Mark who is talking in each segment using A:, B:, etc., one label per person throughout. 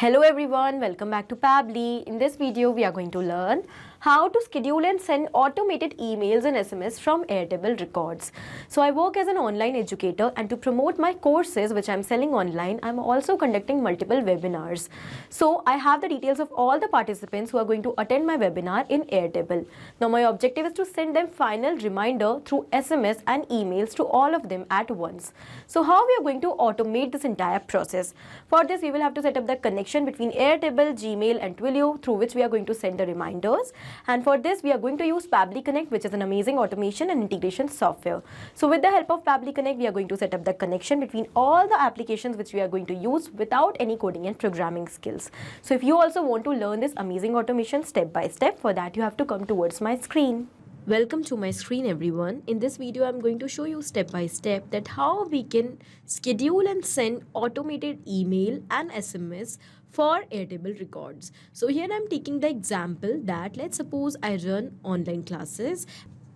A: Hello everyone, welcome back to Pabbly. In this video, we are going to learn how to schedule and send automated emails and SMS from Airtable records. So I work as an online educator, and to promote my courses which I'm selling online, I'm also conducting multiple webinars. So I have the details of all the participants who are going to attend my webinar in Airtable. Now my objective is to send them final reminder through SMS and emails to all of them at once. So how we are going to automate this entire process? For this, we will have to set up the connection between Airtable, Gmail and Twilio, through which we are going to send the reminders. And for this, we are going to use Pabbly Connect, which is an amazing automation and integration software. So with the help of Pabbly Connect, we are going to set up the connection between all the applications which we are going to use without any coding and programming skills. So if you also want to learn this amazing automation step by step, for that you have to come towards my screen. Welcome to my screen everyone. In this video, I'm going to show you step by step that how we can schedule and send automated email and SMS for Airtable records. So here I'm taking the example that let's suppose I run online classes,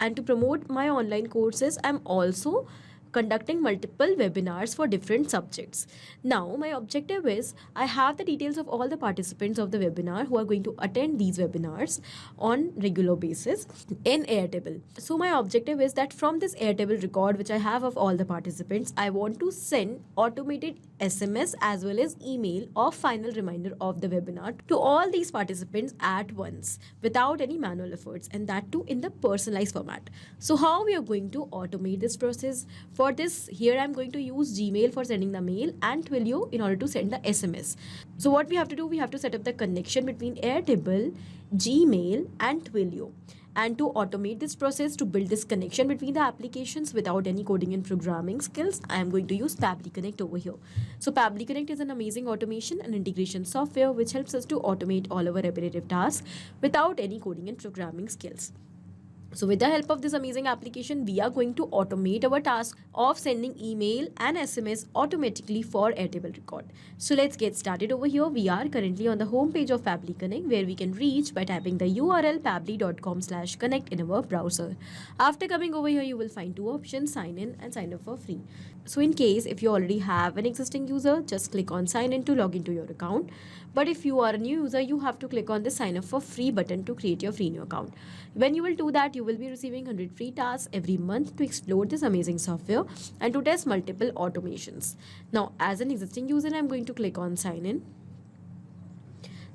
A: and to promote my online courses, I'm also conducting multiple webinars for different subjects. Now my objective is I have the details of all the participants of the webinar who are going to attend these webinars on regular basis in Airtable. So my objective is that from this Airtable record which I have of all the participants, I want to send automated SMS as well as email of final reminder of the webinar to all these participants at once without any manual efforts, and that too in the personalized format. So how we are going to automate this process? For this, here I'm going to use Gmail for sending the mail and Twilio in order to send the SMS. So what we have to do, we have to set up the connection between Airtable, Gmail and Twilio. And to automate this process, to build this connection between the applications without any coding and programming skills, I am going to use Pabbly Connect over here. So Pabbly Connect is an amazing automation and integration software which helps us to automate all our repetitive tasks without any coding and programming skills. So with the help of this amazing application, we are going to automate our task of sending email and SMS automatically for Airtable record. So let's get started over here. We are currently on the home page of Pabbly Connect, where we can reach by typing the URL pabbly.com/connect in our browser. After coming over here, you will find two options: sign in and sign up for free. So in case if you already have an existing user, just click on sign in to log into your account. But if you are a new user, you have to click on the sign up for free button to create your free new account. When you will do that, you will be receiving 100 free tasks every month to explore this amazing software and to test multiple automations. Now, as an existing user, I'm going to click on sign in.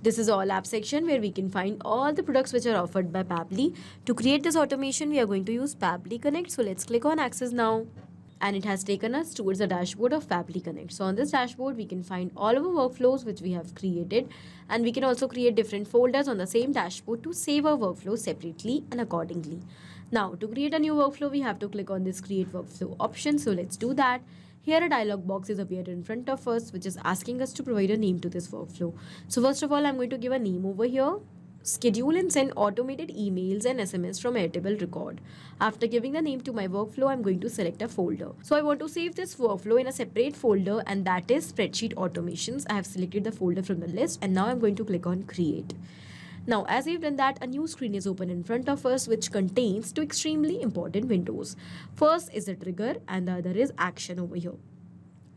A: This is all app section where we can find all the products which are offered by Pabbly. To create this automation, we are going to use Pabbly Connect. So let's click on access now. And it has taken us towards the dashboard of Pabbly Connect. So on this dashboard, we can find all our workflows which we have created, and we can also create different folders on the same dashboard to save our workflow separately and accordingly. Now, to create a new workflow, we have to click on this create workflow option. So let's do that. Here a dialog box is appeared in front of us, which is asking us to provide a name to this workflow. So first of all, I'm going to give a name over here. Schedule and send automated emails and SMS from Airtable record. After giving the name to my workflow, I'm going to select a folder. So I want to save this workflow in a separate folder, and that is spreadsheet automations. I have selected the folder from the list, and now I'm going to click on create. Now, as we've done that, a new screen is open in front of us which contains two extremely important windows. First is the trigger and the other is action over here.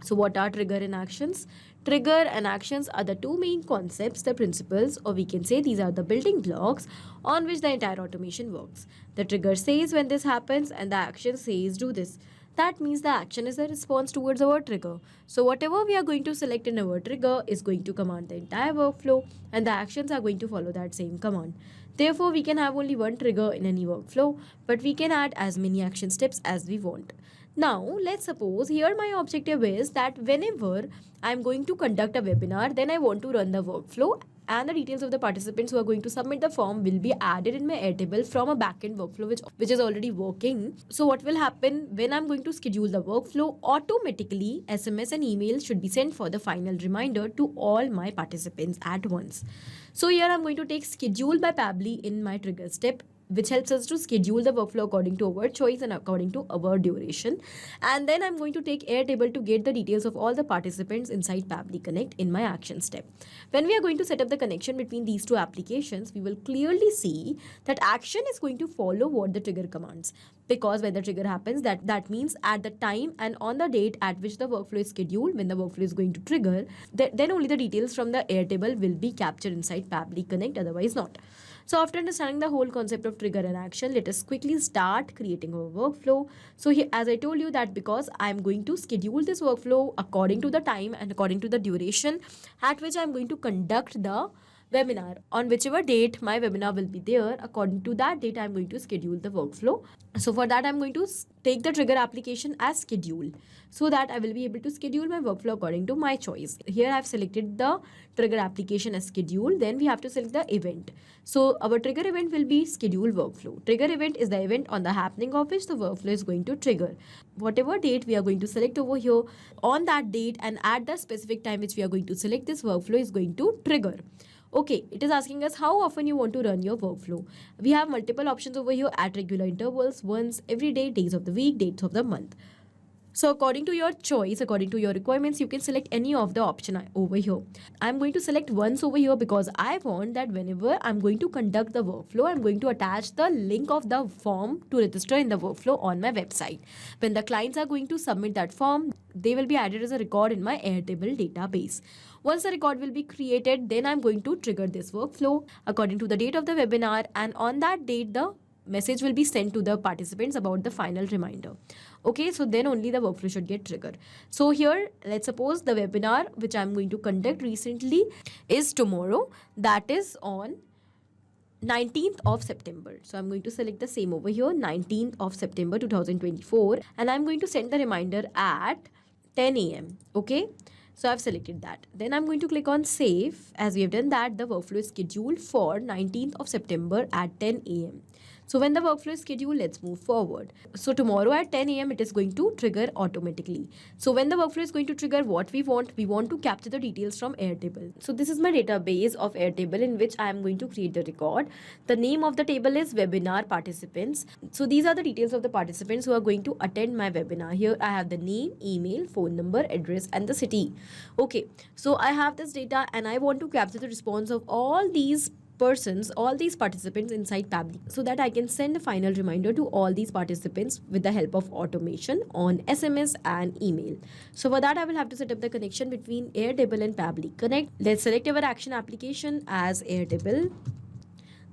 A: So what are trigger and actions? Trigger and actions are the two main concepts, the principles, or we can say these are the building blocks on which the entire automation works. The trigger says when this happens and the action says do this. That means the action is a response towards our trigger. So whatever we are going to select in our trigger is going to command the entire workflow, and the actions are going to follow that same command. Therefore, we can have only one trigger in any workflow, but we can add as many action steps as we want. Now, let's suppose here my objective is that whenever I'm going to conduct a webinar, then I want to run the workflow, and the details of the participants who are going to submit the form will be added in my Airtable from a backend workflow which is already working. So what will happen when I'm going to schedule the workflow? Automatically, SMS and email should be sent for the final reminder to all my participants at once. So here I'm going to take schedule by Pabbly in my trigger step. which helps us to schedule the workflow according to our choice and according to our duration. And then I'm going to take Airtable to get the details of all the participants inside Pabbly Connect in my action step. When we are going to set up the connection between these two applications, we will clearly see that action is going to follow what the trigger commands. Because when the trigger happens, that means at the time and on the date at which the workflow is scheduled, when the workflow is going to trigger, then only the details from the Airtable will be captured inside Pabbly Connect, otherwise not. So after understanding the whole concept of trigger and action, let us quickly start creating our workflow. So here, as I told you that because I'm going to schedule this workflow according to the time and according to the duration at which I'm going to conduct the webinar, on whichever date my webinar will be there, according to that date I'm going to schedule the workflow. So for that I'm going to take the trigger application as schedule, so that I will be able to schedule my workflow according to my choice. Here I've selected the trigger application as schedule. Then we have to select the event. So our trigger event will be schedule workflow. Trigger event is the event on the happening of which the workflow is going to trigger. Whatever date we are going to select over here, on that date and at the specific time which we are going to select, this workflow is going to trigger. Okay, it is asking us how often you want to run your workflow. We have multiple options over here: at regular intervals, once, every day, days of the week, dates of the month. So according to your choice, according to your requirements, you can select any of the option over here. I'm going to select once over here because I want that whenever I'm going to conduct the workflow, I'm going to attach the link of the form to register in the workflow on my website. When the clients are going to submit that form, they will be added as a record in my Airtable database. Once the record will be created, then I'm going to trigger this workflow according to the date of the webinar, and on that date, the message will be sent to the participants about the final reminder. Okay, so then only the workflow should get triggered. So here, let's suppose the webinar which I'm going to conduct recently is tomorrow, that is on 19th of September. So I'm going to select the same over here, 19th of September 2024, and I'm going to send the reminder at 10 a.m. Okay, so I've selected that. Then I'm going to click on save. As we have done that, the workflow is scheduled for 19th of September at 10 a.m. So when the workflow is scheduled, let's move forward. So tomorrow at 10 a.m. it is going to trigger automatically. So when the workflow is going to trigger, what we want to capture the details from Airtable. So this is my database of Airtable in which I am going to create the record. The name of the table is webinar participants. So these are the details of the participants who are going to attend my webinar. Here I have the name, email, phone number, address and the city. Okay, so I have this data and I want to capture the response of all these participants inside Pabbly, so that I can send a final reminder to all these participants with the help of automation on SMS and email. So for that I will have to set up the connection between Airtable and Pabbly Connect. Let's select our action application as Airtable.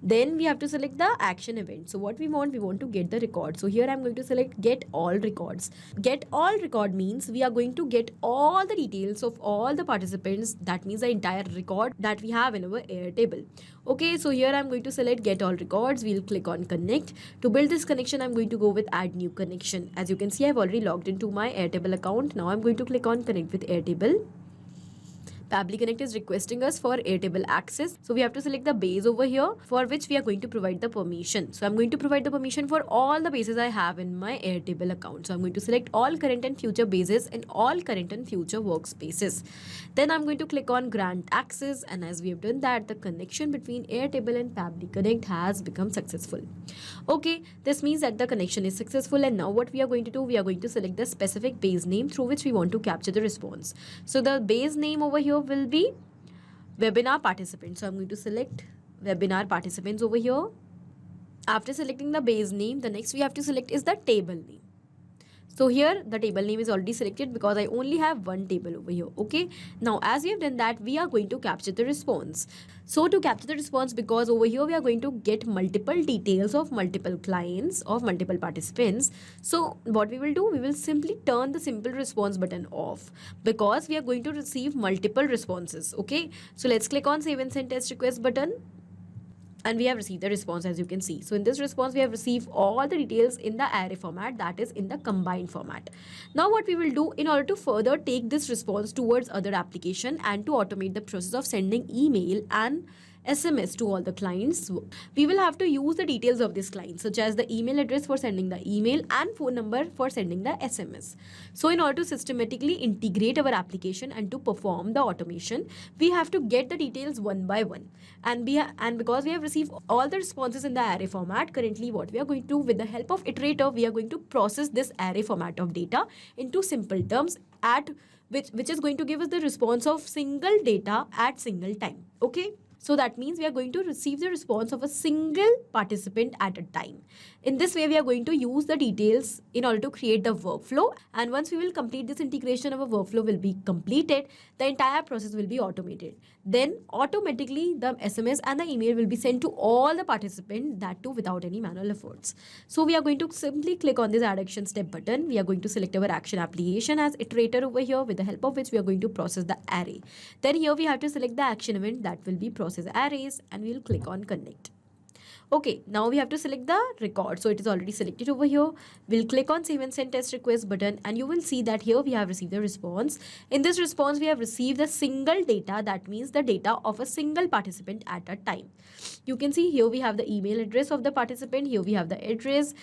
A: Then we have to select the action event. So what we want to get the record. So here I'm going to select get all records. Get all record means we are going to get all the details of all the participants. That means the entire record that we have in our Airtable. Okay, so here I'm going to select get all records. We'll click on connect. To build this connection, I'm going to go with add new connection. As you can see, I've already logged into my Airtable account. Now I'm going to click on connect with Airtable. Pabbly Connect is requesting us for Airtable access. So we have to select the base over here, for which we are going to provide the permission. So I'm going to provide the permission for all the bases I have in my Airtable account. So I'm going to select all current and future bases and all current and future workspaces. Then I'm going to click on grant access, and as we have done that, the connection between Airtable and Pabbly Connect has become successful. Okay, this means that the connection is successful, and now what we are going to do, we are going to select the specific base name through which we want to capture the response. So the base name over here will be webinar participants. So I'm going to select webinar participants over here. After selecting the base name, the next we have to select is the table name. So here the table name is already selected because I only have one table over here. Okay, now as we have done that, we are going to capture the response. So to capture the response, because over here we are going to get multiple details of multiple clients, of multiple participants. So what we will do, we will simply turn the simple response button off, because we are going to receive multiple responses. Okay, so let's click on save and send test request button. And we have received the response, as you can see. So in this response, we have received all the details in the array format, that is in the combined format. Now what we will do, in order to further take this response towards other application and to automate the process of sending email and SMS to all the clients, we will have to use the details of this client, such as the email address for sending the email and phone number for sending the SMS. So in order to systematically integrate our application and to perform the automation, we have to get the details one by one. And because we have received all the responses in the array format, currently what we are going to, with the help of iterator, we are going to process this array format of data into simple terms at which is going to give us the response of single data at single time. Okay. So that means we are going to receive the response of a single participant at a time. In this way, we are going to use the details in order to create the workflow. And once we will complete this integration, our workflow will be completed. The entire process will be automated. Then automatically the SMS and the email will be sent to all the participants, that too without any manual efforts. So we are going to simply click on this add action step button. We are going to select our action application as iterator over here, with the help of which we are going to process the array. Then here we have to select the action event that will be processed arrays, and we'll click on connect. Okay, now we have to select the record. So it is already selected over here. We'll click on save and send test request button, and you will see that here we have received the response. In this response, we have received the single data. That means the data of a single participant at a time. You can see here we have the email address of the participant. Here we have the address.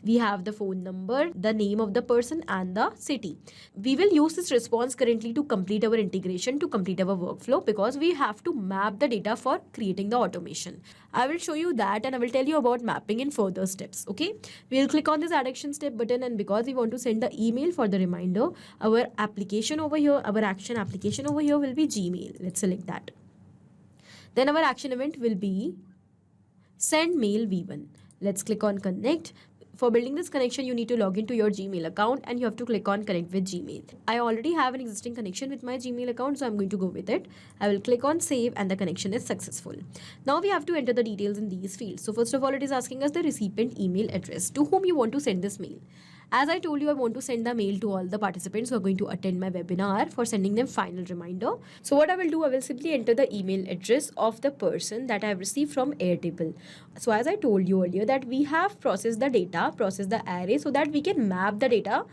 A: We have the phone number, the name of the person, and the city. We will use this response currently to complete our integration, to complete our workflow, because we have to map the data for creating the automation. I will show you that, and I will tell you about mapping in further steps. Okay, we'll click on this add action step button, and because we want to send the email for the reminder, our application over here, our action application over here will be Gmail. Let's select that. Then our action event will be send mail v1. Let's click on connect. For building this connection, you need to log into your Gmail account, and you have to click on connect with Gmail. I already have an existing connection with my Gmail account, so I'm going to go with it. I will click on save, and the connection is successful. Now we have to enter the details in these fields. So first of all, it is asking us the recipient email address to whom you want to send this mail. As I told you, I want to send the mail to all the participants who are going to attend my webinar for sending them final reminder. So what I will do, I will simply enter the email address of the person that I have received from Airtable. So as I told you earlier, that we have processed the data, processed the array, so that we can map the data,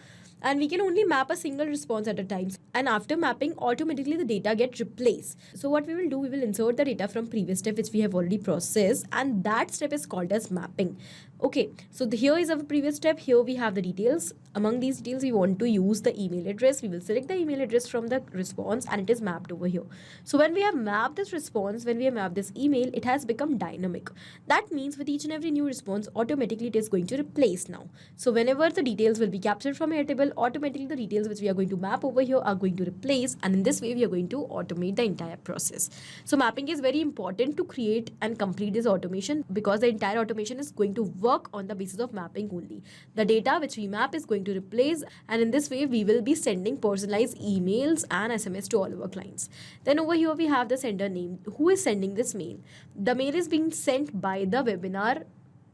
A: and we can only map a single response at a time. And after mapping, automatically the data gets replaced. So what we will do, we will insert the data from previous step which we have already processed, and that step is called as mapping. Okay, so here is our previous step. Here we have the details. Among these details, we want to use the email address. We will select the email address from the response, and it is mapped over here. So when we have mapped this response, when we have mapped this email, it has become dynamic. That means with each and every new response, automatically it is going to replace now. So whenever the details will be captured from Airtable, automatically the details which we are going to map over here are going to replace, and in this way we are going to automate the entire process. So mapping is very important to create and complete this automation, because the entire automation is going to work on the basis of mapping only. The data which we map is going to replace, and in this way we will be sending personalized emails and SMS to all our clients. Then over here we have the sender name. Who is sending this mail? The mail is being sent by the webinar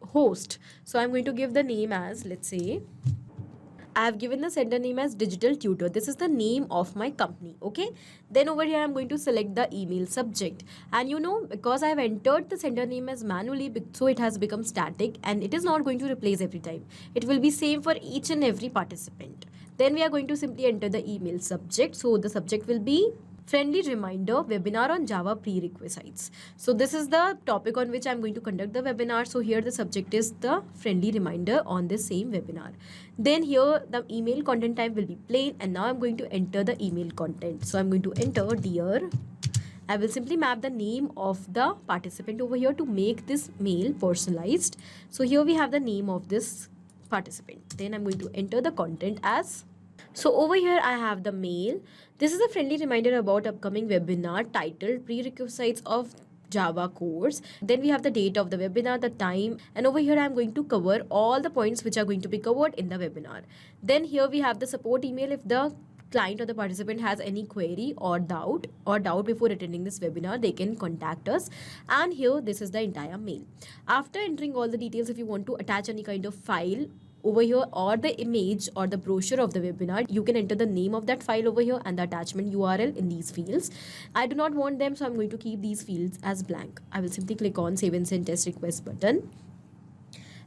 A: host. So I'm going to give the name as, let's say, I have given the sender name as digital tutor. This is the name of my company. Okay. Then over here, I'm going to select the email subject. And you know, because I have entered the sender name as manually, so it has become static, and it is not going to replace every time. It will be same for each and every participant. Then we are going to simply enter the email subject. So the subject will be friendly reminder webinar on Java prerequisites. So this is the topic on which I'm going to conduct the webinar. So here the subject is the friendly reminder on this same webinar. Then here the email content type will be plain, and now I'm going to enter the email content. So I'm going to enter dear. I will simply map the name of the participant over here to make this mail personalized. So here we have the name of this participant. Then I'm going to enter the content as. So over here I have the mail. This is a friendly reminder about upcoming webinar titled Prerequisites of Java course. Then we have the date of the webinar, the time, and over here I'm going to cover all the points which are going to be covered in the webinar. Then here we have the support email. If the client or the participant has any query or doubt before attending this webinar, they can contact us. And here this is the entire mail. After entering all the details, if you want to attach any kind of file over here or the image or the brochure of the webinar, you can enter the name of that file over here and the attachment URL in these fields. I do not want them, so I'm going to keep these fields as blank. I will simply click on save and send test request button.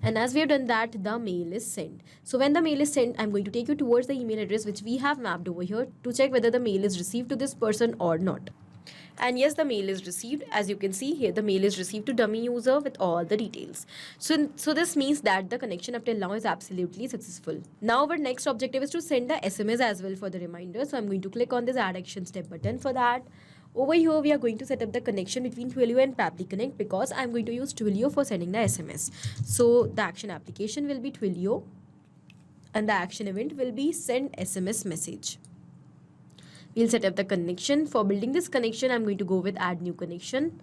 A: And as we have done that, the mail is sent. So when the mail is sent, I'm going to take you towards the email address which we have mapped over here to check whether the mail is received to this person or not. And yes, the mail is received. As you can see here, the mail is received to dummy user with all the details. So this means that the connection up till now is absolutely successful. Now our next objective is to send the SMS as well for the reminder. So I'm going to click on this add action step button for that. Over here, we are going to set up the connection between Twilio and Pabbly Connect because I'm going to use Twilio for sending the SMS. So the action application will be Twilio and the action event will be send SMS message. We'll set up the connection. For building this connection, I'm going to go with add new connection.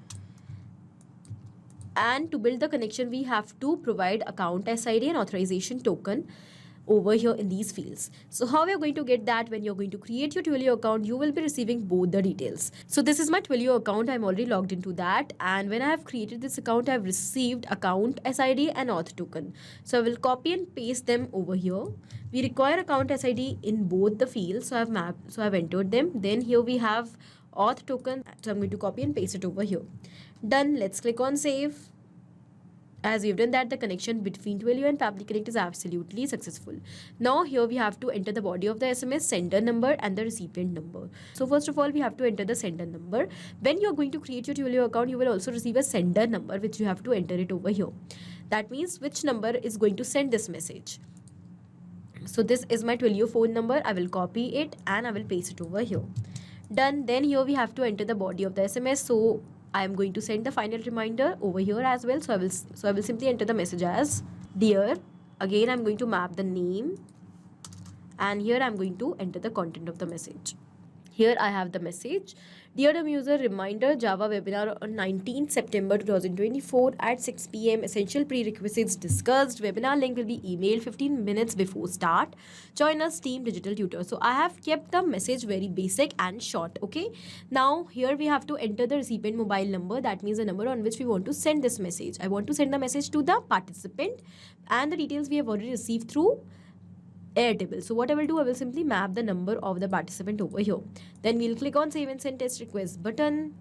A: And to build the connection, we have to provide account SID and authorization token over here in these fields. So how we are going to get that? When you're going to create your Twilio account, you will be receiving both the details. So this is my Twilio account. I'm already logged into that. And when I have created this account, I've received account SID and auth token. So I will copy and paste them over here. We require account SID in both the fields. So I've entered them. Then here we have auth token. So I'm going to copy and paste it over here. Done. Let's click on save. As we've done that, the connection between Twilio and Pabbly Connect is absolutely successful. Now here we have to enter the body of the SMS, sender number and the recipient number. So first of all, we have to enter the sender number. When you're going to create your Twilio account, you will also receive a sender number which you have to enter it over here. That means which number is going to send this message. So this is my Twilio phone number. I will copy it and I will paste it over here. Done. Then here we have to enter the body of the SMS. So I am going to send the final reminder over here as well. So I will simply enter the message as dear. Again, I'm going to map the name. And here I'm going to enter the content of the message. Here I have the message. Dear dummy user, reminder Java webinar on 19th September 2024 at 6 p.m. Essential prerequisites discussed. Webinar link will be emailed 15 minutes before start. Join us team digital tutor. So I have kept the message very basic and short. Okay. Now here we have to enter the recipient mobile number. That means the number on which we want to send this message. I want to send the message to the participant and the details we have already received through Airtable. So what I will do, I will simply map the number of the participant over here. Then we'll click on save and send test request button.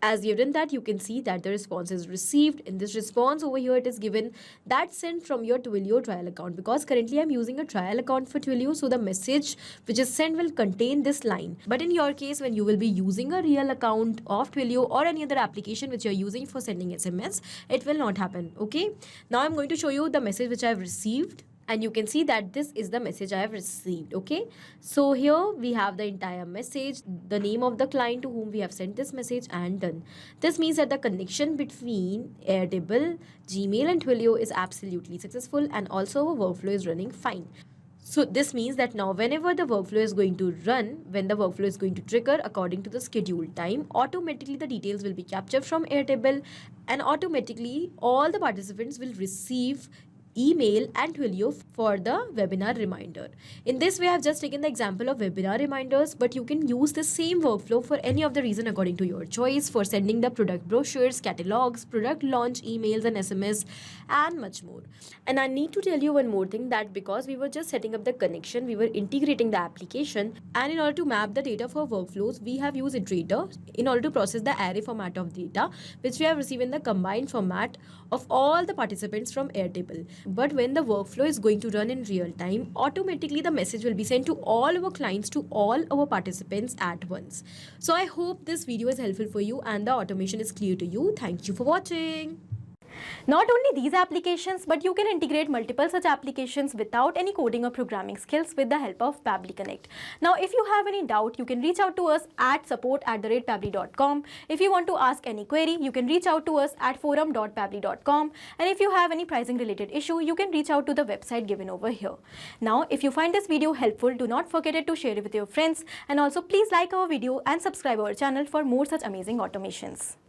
A: As you've done that, you can see that the response is received. In this response over here, it is given that sent from your Twilio trial account. Because currently I'm using a trial account for Twilio, so the message which is sent will contain this line. But in your case, when you will be using a real account of Twilio or any other application which you're using for sending SMS, it will not happen. Okay. Now I'm going to show you the message which I've received. And you can see that this is the message I have received. Okay. So here we have the entire message, the name of the client to whom we have sent this message, and done. This means that the connection between Airtable, Gmail and Twilio is absolutely successful, and also our workflow is running fine. So this means that now whenever the workflow is going to run, when the workflow is going to trigger according to the scheduled time, automatically the details will be captured from Airtable, and automatically all the participants will receive email and Twilio for the webinar reminder. In this way, I have just taken the example of webinar reminders, but you can use the same workflow for any of the reason according to your choice, for sending the product brochures, catalogs, product launch emails and SMS, and much more. And I need to tell you one more thing, that because we were just setting up the connection, we were integrating the application, and in order to map the data for workflows, we have used Iterator in order to process the array format of data, which we have received in the combined format of all the participants from Airtable. But when the workflow is going to run in real time, automatically the message will be sent to all our clients, to all our participants at once. So I hope this video is helpful for you and the automation is clear to you. Thank you for watching. Not only these applications, but you can integrate multiple such applications without any coding or programming skills with the help of Pabbly Connect. Now, if you have any doubt, you can reach out to us at support@pabbly.com. If you want to ask any query, you can reach out to us at forum.pabbly.com. And if you have any pricing related issue, you can reach out to the website given over here. Now, if you find this video helpful, do not forget to share it with your friends. And also please like our video and subscribe our channel for more such amazing automations.